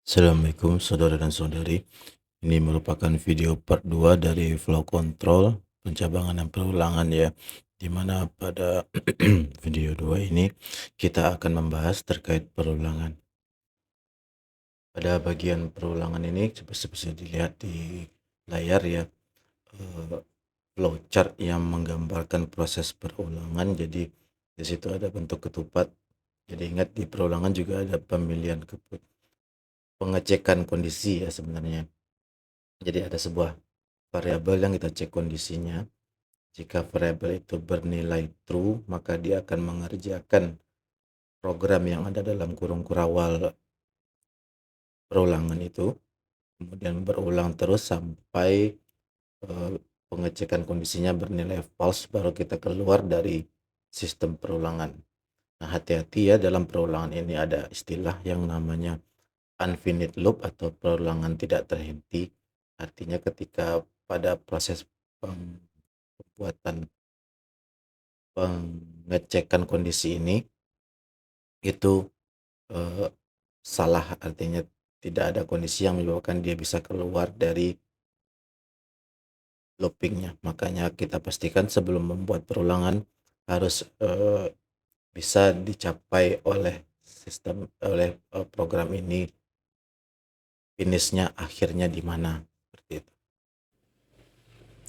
Assalamualaikum saudara dan saudari. Ini merupakan video part 2 dari flow control pencabangan dan perulangan ya. Dimana pada video 2 ini kita akan membahas terkait perulangan. Pada bagian perulangan ini seperti dilihat di layar ya, flowchart yang menggambarkan proses perulangan. Jadi di situ ada bentuk ketupat. Jadi ingat di perulangan juga ada pemilihan pengecekan kondisi ya sebenarnya. Jadi ada sebuah variabel yang kita cek kondisinya. Jika variabel itu bernilai true, maka dia akan mengerjakan program yang ada dalam kurung kurawal perulangan itu, kemudian berulang terus sampai pengecekan kondisinya bernilai false, baru kita keluar dari sistem perulangan. Nah, hati-hati ya, dalam perulangan ini ada istilah yang namanya infinite loop atau perulangan tidak terhenti. Artinya ketika pada proses pembuatan pengecekan kondisi ini itu salah, artinya tidak ada kondisi yang menyebabkan dia bisa keluar dari loopingnya. Makanya kita pastikan sebelum membuat perulangan harus bisa dicapai oleh program ini finishnya akhirnya di mana, seperti itu.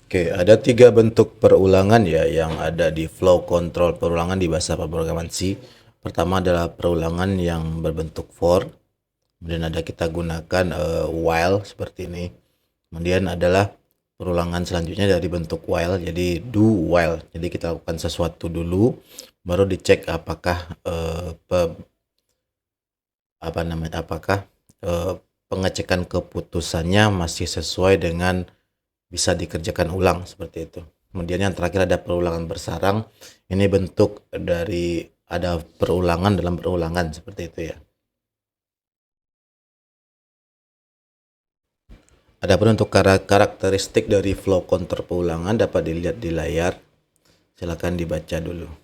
Oke, ada 3 bentuk perulangan ya yang ada di flow control perulangan di bahasa pemrograman C. Pertama adalah perulangan yang berbentuk for, kemudian ada kita gunakan while seperti ini. Kemudian adalah perulangan selanjutnya dari bentuk while, jadi do while. Jadi kita lakukan sesuatu dulu, baru dicek apakah pengecekan keputusannya masih sesuai dengan bisa dikerjakan ulang, seperti itu. Kemudian yang terakhir ada perulangan bersarang. Ini bentuk dari ada perulangan dalam perulangan, seperti itu ya. Adapun untuk karakteristik dari flow control perulangan dapat dilihat di layar. Silakan dibaca dulu.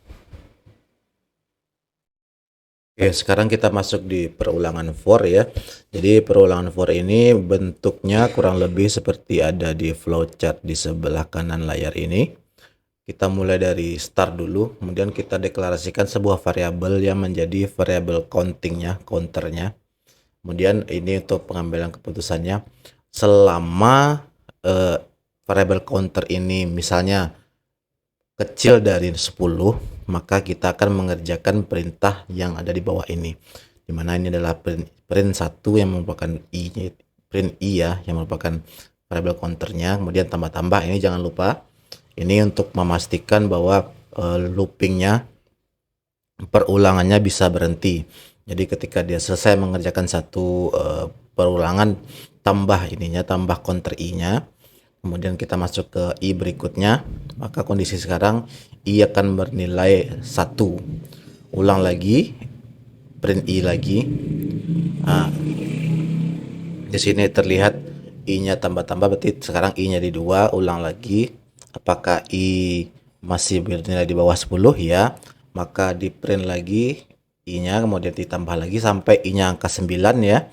Oke, sekarang kita masuk di perulangan for ya. Jadi perulangan for ini bentuknya kurang lebih seperti ada di flowchart di sebelah kanan layar ini. Kita mulai dari start dulu, kemudian kita deklarasikan sebuah variabel yang menjadi variabel counternya. Kemudian ini untuk pengambilan keputusannya. Selama variabel counter ini misalnya kecil dari 10, maka kita akan mengerjakan perintah yang ada di bawah ini, dimana ini adalah print 1 yang merupakan print i ya, yang merupakan variabel counternya. Kemudian tambah-tambah ini, jangan lupa ini untuk memastikan bahwa loopingnya, perulangannya bisa berhenti. Jadi ketika dia selesai mengerjakan satu perulangan, tambah counter i-nya, kemudian kita masuk ke i berikutnya, maka kondisi sekarang i akan bernilai 1. Ulang lagi, print i lagi. Nah, di sini terlihat i-nya tambah-tambah, berarti sekarang i-nya di 2. Ulang lagi, apakah i masih bernilai di bawah 10 ya, maka di print lagi i-nya, kemudian ditambah lagi sampai i-nya angka 9 ya.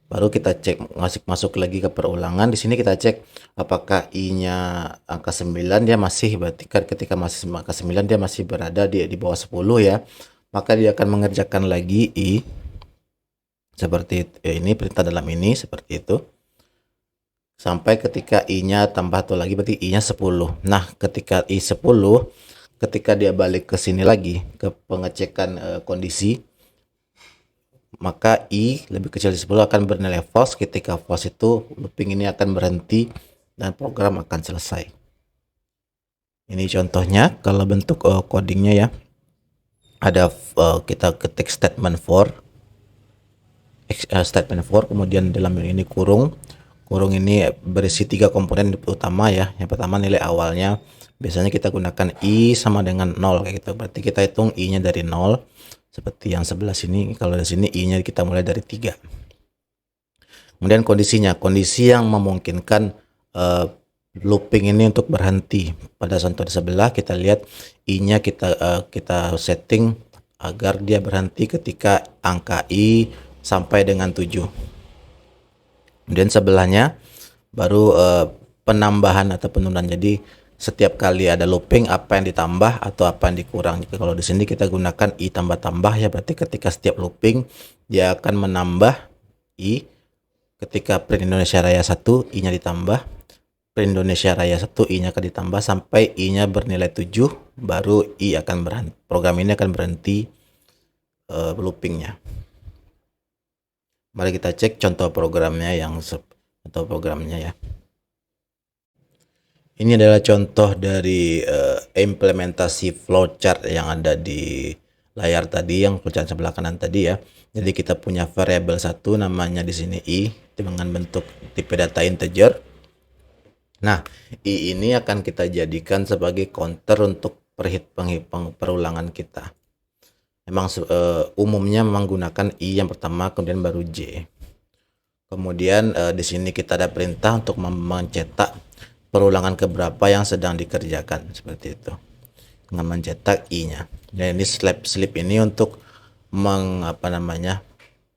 Baru kita cek, masuk lagi ke perulangan. Di sini kita cek apakah i-nya angka 9, dia masih, berarti kan ketika masih angka 9 dia masih berada di bawah 10 ya. Maka dia akan mengerjakan lagi i seperti ini, perintah dalam ini seperti itu. Sampai ketika i-nya tambah tuh lagi, berarti i-nya 10. Nah, ketika i 10, ketika dia balik ke sini lagi ke pengecekan kondisi, maka i lebih kecil dari 10 akan bernilai false. Ketika false itu looping ini akan berhenti dan program akan selesai. Ini contohnya kalau bentuk codingnya ya. Ada kita ketik statement for, kemudian dalam ini kurung ini berisi 3 komponen utama ya. Yang pertama nilai awalnya, biasanya kita gunakan i sama dengan 0 kayak gitu. Berarti kita hitung i-nya dari 0 seperti yang sebelah sini. Kalau di sini i-nya kita mulai dari 3. Kemudian kondisi yang memungkinkan looping ini untuk berhenti. Pada contoh di sebelah kita lihat i-nya kita setting agar dia berhenti ketika angka i sampai dengan 7. Kemudian sebelahnya baru penambahan atau penurunan. Jadi setiap kali ada looping apa yang ditambah atau apa yang dikurang. Jika kalau di sini kita gunakan i tambah ya, berarti ketika setiap looping dia akan menambah i. Ketika print Indonesia Raya 1 i-nya ditambah, print Indonesia Raya 1 i-nya akan ditambah sampai i-nya bernilai 7, baru i akan berhenti, program ini akan berhenti loopingnya. Mari kita cek contoh programnya ya. Ini adalah contoh dari implementasi flowchart yang ada di layar tadi, yang flowchart sebelah kanan tadi ya. Jadi kita punya variabel satu namanya di sini i dengan bentuk tipe data integer. Nah, i ini akan kita jadikan sebagai counter untuk perulangan kita. Memang umumnya memang gunakan i yang pertama, kemudian baru j. Kemudian di sini kita ada perintah untuk mencetak perulangan keberapa yang sedang dikerjakan, seperti itu, dengan mencetak i-nya. Dan ini slip ini untuk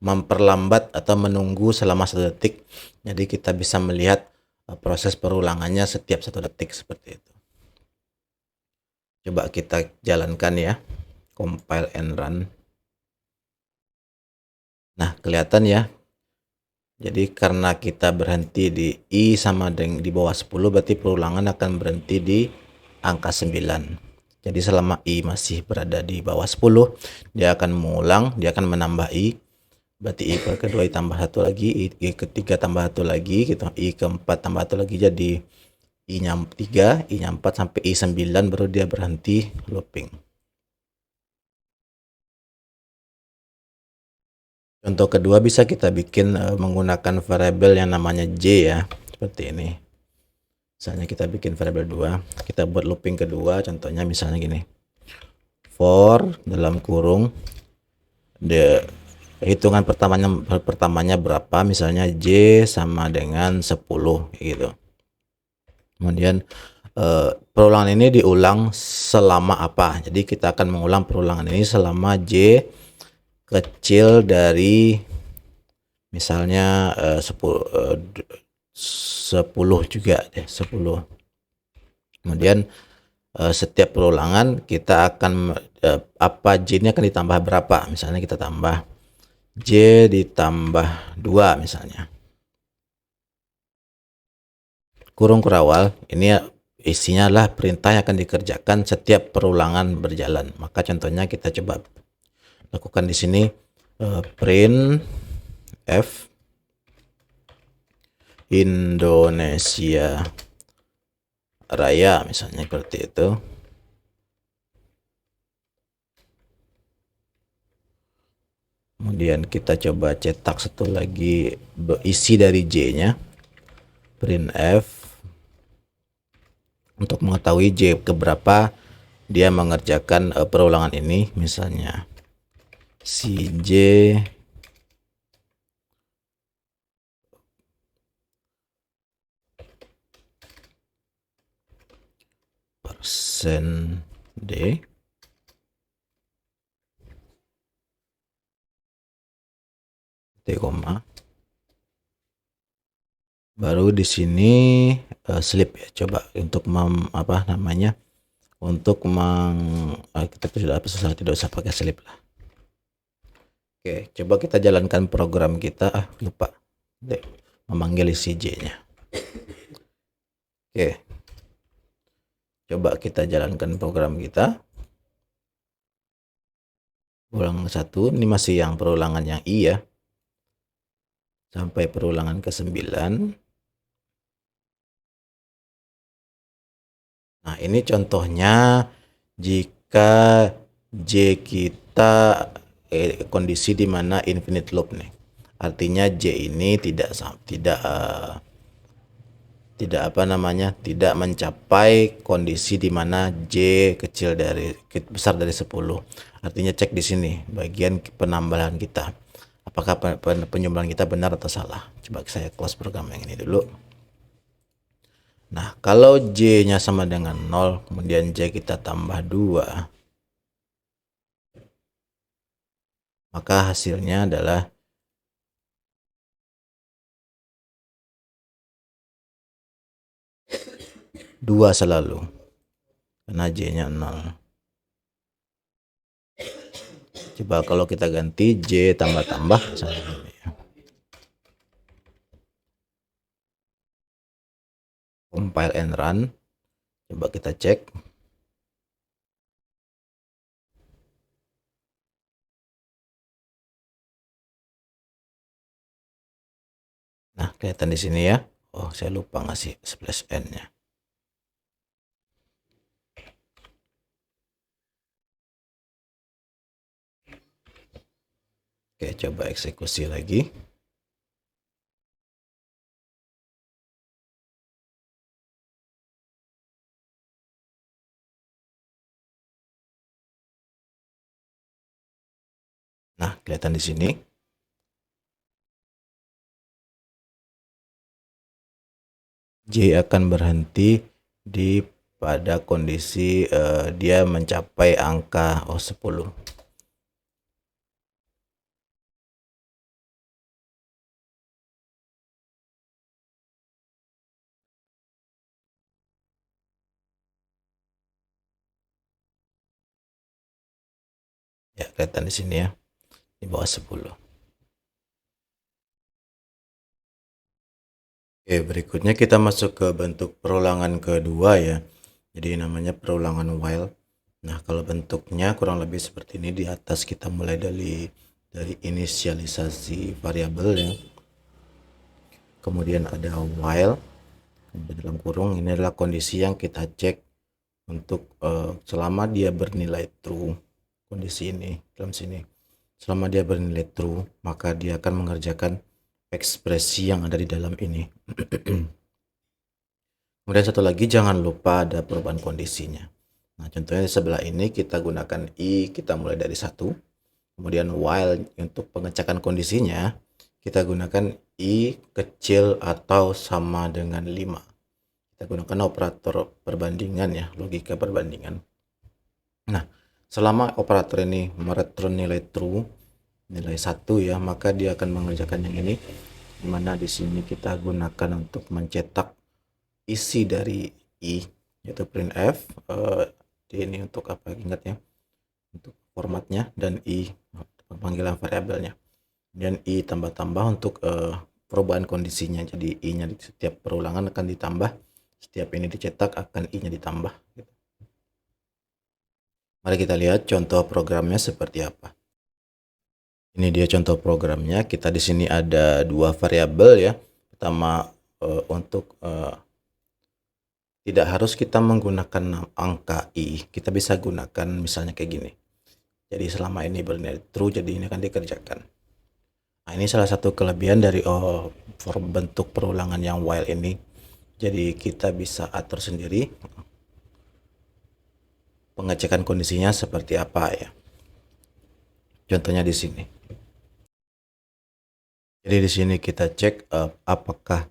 memperlambat atau menunggu selama 1 detik. Jadi kita bisa melihat proses perulangannya setiap 1 detik, seperti itu. Coba kita jalankan ya, compile and run. Nah, kelihatan ya. Jadi karena kita berhenti di i sama dengan di bawah 10, berarti perulangan akan berhenti di angka 9. Jadi selama i masih berada di bawah 10, dia akan mengulang, dia akan menambah i. Berarti i kedua tambah 1 lagi, i ketiga tambah 1 lagi gitu, i keempat tambah 1 lagi, jadi i-nya 3, i-nya 4 sampai i 9 baru dia berhenti looping. Contoh kedua bisa kita bikin menggunakan variabel yang namanya j ya, seperti ini. Misalnya kita bikin variabel 2, kita buat looping kedua, contohnya misalnya gini. For dalam kurung hitungan pertamanya berapa, misalnya j sama dengan 10 gitu. Kemudian perulangan ini diulang selama apa? Jadi kita akan mengulang perulangan ini selama j kecil dari misalnya 10 juga deh, 10. Kemudian setiap perulangan kita akan apa j-nya akan ditambah berapa, misalnya kita tambah j ditambah 2 misalnya. Kurung kurawal ini isinya adalah perintah yang akan dikerjakan setiap perulangan berjalan. Maka contohnya kita coba lakukan di sini, print f Indonesia Raya misalnya, seperti itu. Kemudian kita coba cetak satu lagi isi dari j-nya, print f untuk mengetahui j keberapa dia mengerjakan perulangan ini, misalnya si j persen d koma, baru di sini slip ya. Coba untuk kita tidak usah pakai slip lah. Oke, coba kita jalankan program kita. Lupa deh memanggil isi j-nya. Oke, coba kita jalankan program kita. Ulang 1, ini masih yang perulangan yang i ya, sampai perulangan ke 9. Nah, ini contohnya jika j kita kondisi di mana infinite loop nih. Artinya j ini tidak mencapai kondisi di mana j besar dari 10. Artinya cek di sini bagian penambahan kita. Apakah penjumlahan kita benar atau salah? Coba saya close program yang ini dulu. Nah, kalau j-nya sama dengan 0, kemudian j kita tambah 2, maka hasilnya adalah 2 selalu karena J-nya 0. Coba kalau kita ganti J tambah-tambah compile and run, coba kita cek. Nah, kelihatan di sini ya. Oh, saya lupa ngasih splash n-nya. Oke, coba eksekusi lagi. Nah, kelihatan di sini. J akan berhenti di pada kondisi dia mencapai angka 10. Ya, kelihatan di sini ya. Di bawah 10. Oke, berikutnya kita masuk ke bentuk perulangan kedua ya. Jadi namanya perulangan while. Nah, kalau bentuknya kurang lebih seperti ini. Di atas kita mulai dari inisialisasi variabel ya. Kemudian ada while dalam kurung, ini adalah kondisi yang kita cek untuk selama dia bernilai true. Kondisi ini dalam sini, selama dia bernilai true, maka dia akan mengerjakan ekspresi yang ada di dalam ini. Kemudian satu lagi, jangan lupa ada perubahan kondisinya. Nah, contohnya di sebelah ini kita gunakan i, kita mulai dari 1. Kemudian while untuk pengecekan kondisinya kita gunakan i kecil atau sama dengan 5. Kita gunakan operator perbandingan ya, logika perbandingan. Nah, selama operator ini mereturn nilai true, nilai 1 ya, maka dia akan mengerjakan yang ini, dimana di sini kita gunakan untuk mencetak isi dari i, yaitu printf. Ini untuk apa, ingat ya, untuk formatnya, dan i panggilan variabelnya, dan i tambah-tambah untuk perubahan kondisinya. Jadi i nya di setiap perulangan akan ditambah, setiap ini dicetak akan i nya ditambah gitu. Mari kita lihat contoh programnya seperti apa. Ini dia contoh programnya. Kita di sini ada 2 variabel ya. Pertama, untuk tidak harus kita menggunakan angka i, kita bisa gunakan misalnya kayak gini. Jadi selama ini bernilai true, jadi ini akan dikerjakan. Nah, ini salah satu kelebihan dari bentuk perulangan yang while ini. Jadi kita bisa atur sendiri pengecekan kondisinya seperti apa ya. Contohnya di sini. Jadi di sini kita cek apakah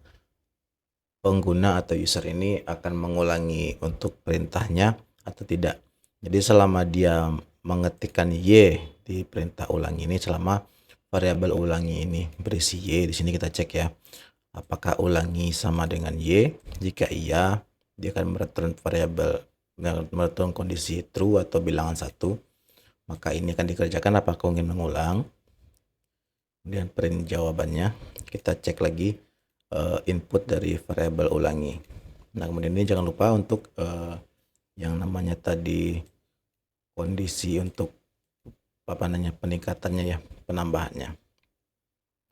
pengguna atau user ini akan mengulangi untuk perintahnya atau tidak. Jadi selama dia mengetikkan y di perintah ulangi ini, selama variabel ulangi ini berisi y, di sini kita cek ya, apakah ulangi sama dengan y. Jika iya, dia akan mereturn variabel, mereturn kondisi true atau bilangan 1, maka ini akan dikerjakan apakah ingin mengulang. Kemudian print jawabannya, kita cek lagi input dari variabel ulangi. Nah, kemudian ini jangan lupa untuk yang namanya tadi kondisi untuk apa namanya, peningkatannya ya, penambahannya,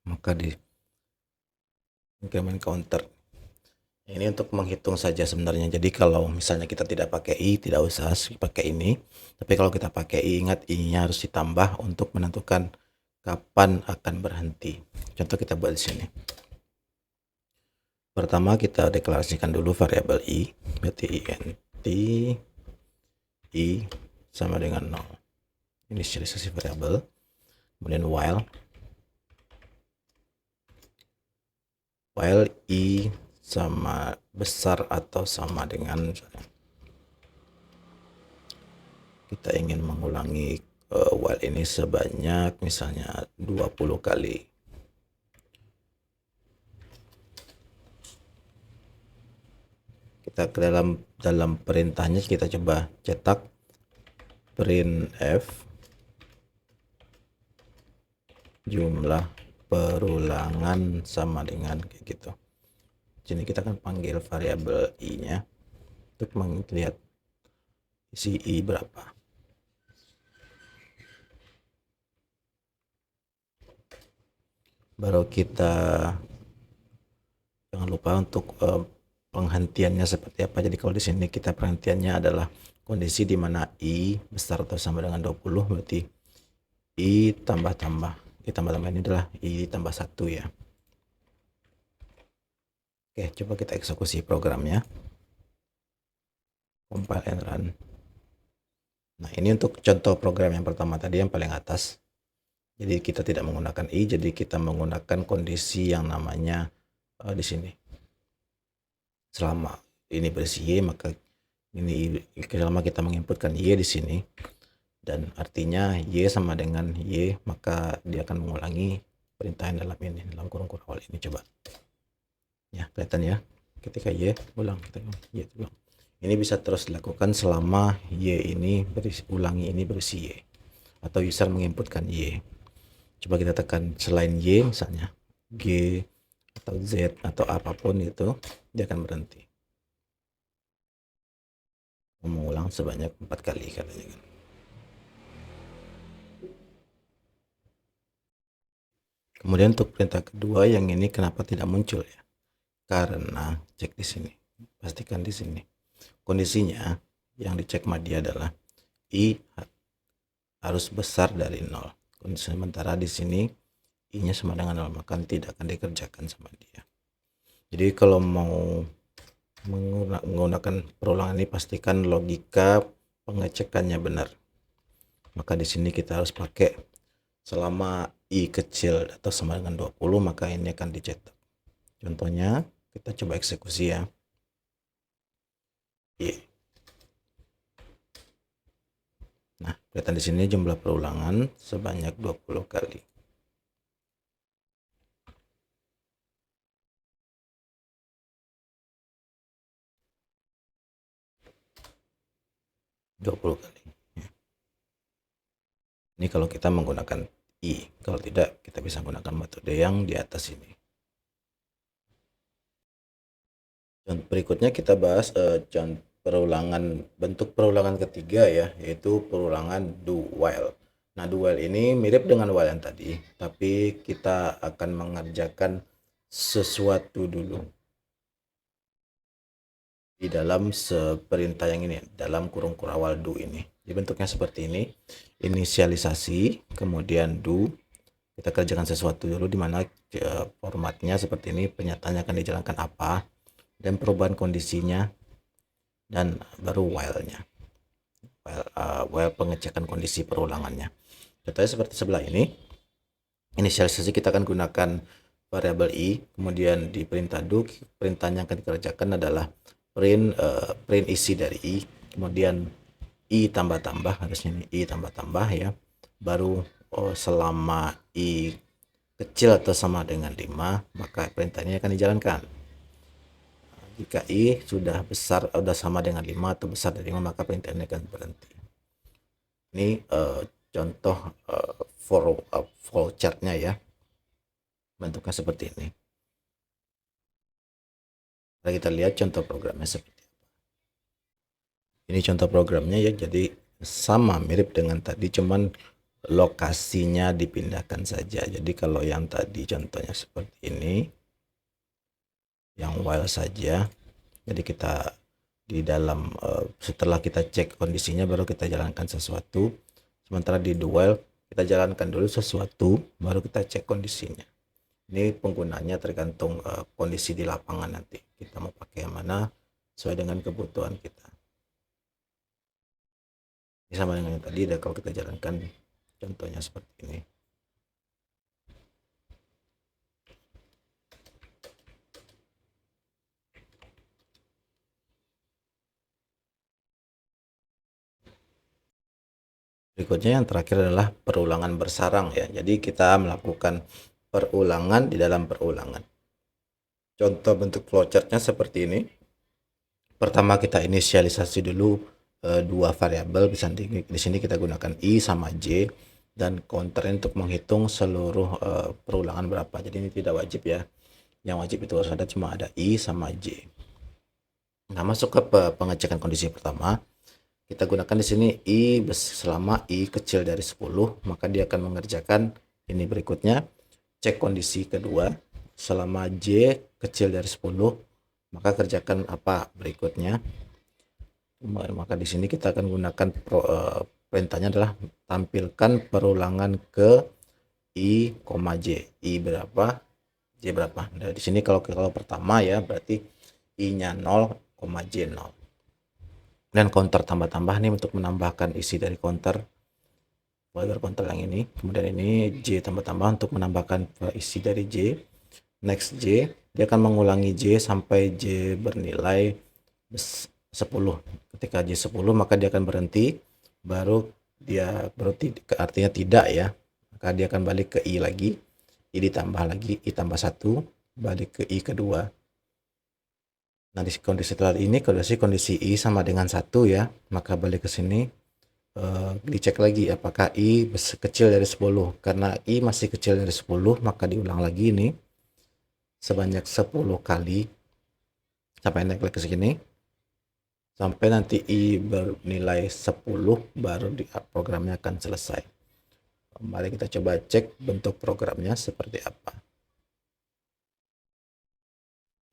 maka di increment counter. Ini untuk menghitung saja sebenarnya. Jadi kalau misalnya kita tidak pakai i, tidak usah pakai ini. Tapi kalau kita pakai i, ingat i-nya harus ditambah untuk menentukan kapan akan berhenti. Contoh kita buat di sini. Pertama kita deklarasikan dulu variabel i, berarti int i sama dengan 0. Inisialisasi variabel. Kemudian while i sama besar atau sama dengan, misalnya kita ingin mengulangi while ini sebanyak misalnya 20 kali. kita ke dalam perintahnya kita coba cetak printf jumlah perulangan sama dengan kayak gitu. Sini kita akan panggil variabel i-nya untuk melihat isi i berapa. Baru kita jangan lupa untuk penghentiannya seperti apa. Jadi kalau di sini kita penghentiannya adalah kondisi di mana i besar atau sama dengan 20, berarti i tambah ini adalah i tambah 1 ya. Oke, coba kita eksekusi programnya. Compile and run. Nah, ini untuk contoh program yang pertama tadi yang paling atas. Jadi kita tidak menggunakan i, jadi kita menggunakan kondisi yang namanya di sini. Selama ini berisi y, maka ini selama kita menginputkan y di sini dan artinya y sama dengan y, maka dia akan mengulangi perintah yang dalam ini, dalam kurung awal ini. Coba ya, kelihatan ya, ketika y ulang, kita y ulang. Ini bisa terus dilakukan selama y ini ulangi ini berisi y atau user menginputkan y. Coba kita tekan selain y, misalnya g atau z atau apapun itu, dia akan berhenti. Mengulang sebanyak 4 kali katanya kan. Kemudian untuk perintah kedua yang ini kenapa tidak muncul ya? Karena cek di sini, pastikan di sini kondisinya yang dicek Madya adalah i harus besar dari 0. Sementara di sini i-nya sama dengan 0, maka tidak akan dikerjakan sama dia. Jadi kalau mau menggunakan perulangan ini, pastikan logika pengecekannya benar. Maka di sini kita harus pakai selama i kecil atau sama dengan 20, maka ini akan dicetak. Contohnya kita coba eksekusi ya. Y. Nah, kelihatan di sini jumlah perulangan sebanyak 20 kali. Ini kalau kita menggunakan i, kalau tidak kita bisa menggunakan metode yang di atas ini. Dan berikutnya kita bahas bentuk perulangan ketiga ya, yaitu perulangan do while. Nah, do while ini mirip dengan while yang tadi, tapi kita akan mengerjakan sesuatu dulu di dalam perintah yang ini, dalam kurung awal do ini. Jadi bentuknya seperti ini, inisialisasi, kemudian do, kita kerjakan sesuatu dulu, di mana formatnya seperti ini, pernyataannya akan dijalankan apa, dan perubahan kondisinya, dan baru while-nya, while pengecekan kondisi perulangannya. Contohnya seperti sebelah ini, inisialisasi kita akan gunakan variabel i, kemudian di perintah do, perintahnya akan dikerjakan adalah print isi dari i, kemudian i tambah-tambah, harusnya ini i tambah-tambah ya, baru selama i kecil atau sama dengan 5, maka perintah ini akan dijalankan. Jika i sudah besar, sudah sama dengan 5 atau besar dari 5, maka perintah ini akan berhenti. Ini contoh flowchart-nya ya, bentuknya seperti ini. Nah, kita lihat contoh programnya seperti apa. Ini contoh programnya ya, jadi sama mirip dengan tadi, cuman lokasinya dipindahkan saja. Jadi kalau yang tadi contohnya seperti ini, yang while saja, jadi kita di dalam setelah kita cek kondisinya baru kita jalankan sesuatu. Sementara di do while kita jalankan dulu sesuatu baru kita cek kondisinya. Ini penggunanya tergantung kondisi di lapangan, nanti kita mau pakai yang mana sesuai dengan kebutuhan kita. Ini sama dengan yang tadi, dan kalau kita jalankan contohnya seperti ini. Berikutnya yang terakhir adalah perulangan bersarang ya. Jadi kita melakukan perulangan di dalam perulangan. Contoh bentuk flowchart-nya seperti ini. Pertama kita inisialisasi dulu dua variabel, bisa di sini kita gunakan i sama j, dan counter untuk menghitung seluruh perulangan berapa. Jadi ini tidak wajib ya. Yang wajib itu harus ada cuma ada i sama j. Nah, masuk ke pengecekan kondisi pertama. Kita gunakan di sini i selama i kecil dari 10, maka dia akan mengerjakan ini berikutnya. Cek kondisi kedua, selama j kecil dari 10, maka kerjakan apa berikutnya. Maka di sini kita akan gunakan perintahnya adalah tampilkan perulangan ke i, j. I berapa, j berapa. Nah, di sini kalau pertama ya berarti i-nya 0, j 0. Dan counter tambah-tambah nih untuk menambahkan isi dari counter counter yang ini. Kemudian ini j tambah-tambah untuk menambahkan isi dari j. Next j, dia akan mengulangi j sampai j bernilai 10. Ketika j 10 maka dia akan berhenti, baru dia berarti artinya tidak ya. Maka dia akan balik ke i lagi, i ditambah lagi, i tambah 1, balik ke i kedua. Nah, di kondisi setelah ini kondisi i sama dengan 1 ya, maka balik ke sini dicek lagi apakah i kecil dari 10. Karena i masih kecil dari 10, maka diulang lagi ini sebanyak 10 kali sampai naik ke sini. Sampai nanti i bernilai 10, baru programnya akan selesai. Mari kita coba cek bentuk programnya seperti apa.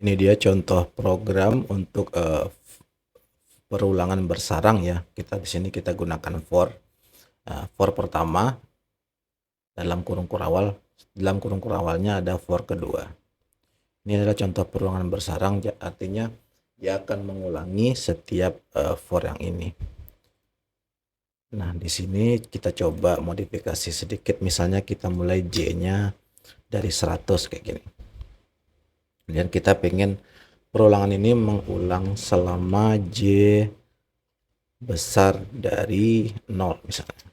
Ini dia contoh program untuk perulangan bersarang ya. Di sini kita gunakan for. For pertama dalam kurung awalnya ada for kedua. Ini adalah contoh perulangan bersarang, artinya dia akan mengulangi setiap for yang ini. Nah, di sini kita coba modifikasi sedikit, misalnya kita mulai j-nya dari 100 kayak gini. Kemudian kita pengen perulangan ini mengulang selama j besar dari 0 misalnya.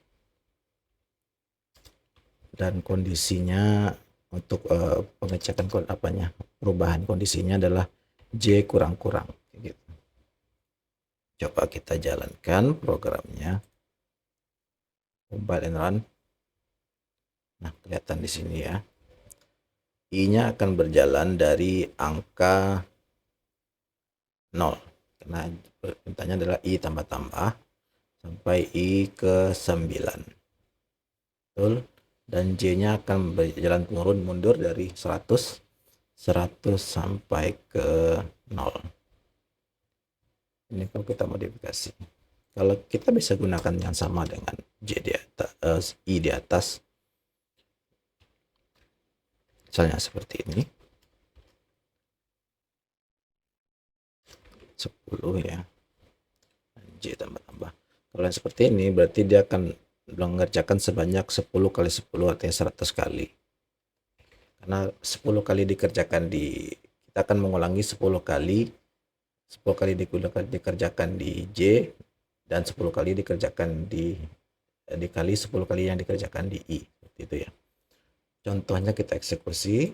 Dan kondisinya untuk pengecekan perubahan kondisinya adalah j kurang-kurang gitu. Coba kita jalankan programnya, compile and run. Nah, kelihatan di sini ya, i-nya akan berjalan dari angka 0 karena perintahnya adalah i tambah-tambah sampai i ke 9. Betul? Dan j-nya akan berjalan turun mundur dari 100 sampai ke 0. Ini kalau kita modifikasi. Kalau kita bisa gunakan yang sama dengan j di atas, i di atas. Misalnya seperti ini. 10 ya. J tambah-tambah. Kalau yang seperti ini berarti dia akan mengerjakan sebanyak 10 kali 10, artinya 100 kali. Karena 10 kali kita akan mengulangi 10 kali dikerjakan di J, dan 10 kali dikerjakan dikali 10 kali yang dikerjakan di I, seperti itu ya. Contohnya kita eksekusi.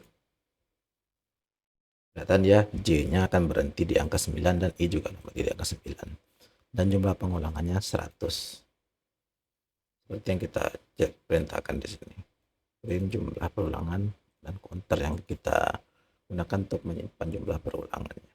Kelihatan ya, J-nya akan berhenti di angka 9 dan I juga berhenti di angka 9. Dan jumlah pengulangannya 100. Seperti yang kita perintahkan di sini. Print jumlah perulangan dan counter yang kita gunakan untuk menyimpan jumlah perulangannya.